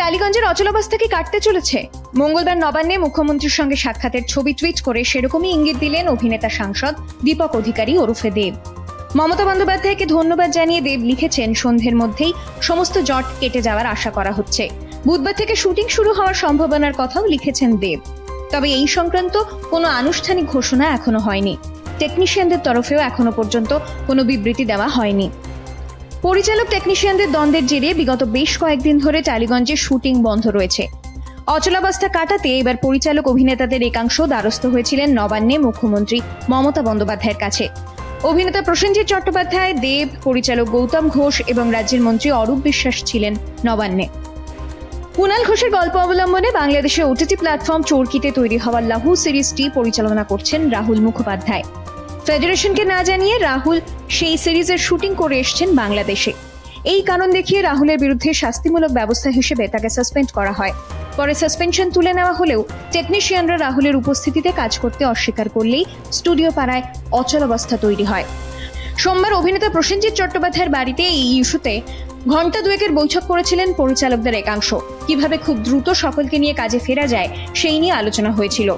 টালিগঞ্জের অচলাবস্থা কি কাটতে চলেছে? মঙ্গলবার নবান্নে মুখ্যমন্ত্রীর সঙ্গে সাক্ষাতের ছবি টুইট করে সেরকমই ইঙ্গিত দিলেন অভিনেতা সাংসদ দীপক অধিকারী ওরফে দেব। মমতা বন্দ্যোপাধ্যায়কে ধন্যবাদ জানিয়ে দেব লিখেছেন, সন্ধ্যের মধ্যেই সমস্ত জট কেটে যাওয়ার আশা করা হচ্ছে। বুধবার থেকে শুটিং শুরু হওয়ার সম্ভাবনার কথাও লিখেছেন দেব। তবে এই সংক্রান্ত কোনো আনুষ্ঠানিক ঘোষণা এখনো হয়নি। টেকনিশিয়ানদের তরফেও এখনো পর্যন্ত কোনো বিবৃতি দেওয়া হয়নি। পরিচালক টেকনিশিয়ানদের দ্বন্দ্বের জেরে বিগত বেশ কয়েকদিন ধরে টালিগঞ্জে শুটিং বন্ধ রয়েছে। অচলাবস্থা কাটাতে এবার পরিচালক অভিনেতাদের একাংশ দ্বারস্থ হয়েছিলেন নবান্নে মুখ্যমন্ত্রী মমতা বন্দ্যোপাধ্যায়ের কাছে। অভিনেতা প্রসেনজিৎ চট্টোপাধ্যায়, দেব, পরিচালক গৌতম ঘোষ এবং রাজ্যের মন্ত্রী অরূপ বিশ্বাস ছিলেন নবান্নে। কুণাল ঘোষের গল্প অবলম্বনে বাংলাদেশে ওটিটি প্ল্যাটফর্ম চরকিতে তৈরি হওয়া লাহু সিরিজটি পরিচালনা করছেন রাহুল মুখোপাধ্যায়। ফেডারেশনকে না জানিয়ে রাহুল সেই সিরিজের শুটিং করে এসেছেন বাংলাদেশে। এই কারণ দেখিয়ে রাহুলের বিরুদ্ধে শাস্তিমূলক ব্যবস্থা হিসেবে তাকে সাসপেন্ড করা হয়। পরে সাসপেনশন তুলে নেওয়া হলেও টেকনিশিয়ানরা রাহুলের উপস্থিতিতে কাজ করতে অস্বীকার করলেই স্টুডিও পাড়ায় অচলাবস্থা তৈরি হয়। সোমবার অভিনেতা প্রসেনজিৎ চট্টোপাধ্যায়ের বাড়িতে এই ইস্যুতে ঘণ্টা দুয়েকের বৈঠক করেছিলেন পরিচালকদের একাংশ। কিভাবে খুব দ্রুত সকলকে নিয়ে কাজে ফেরা যায় সেই নিয়ে আলোচনা হয়েছিল।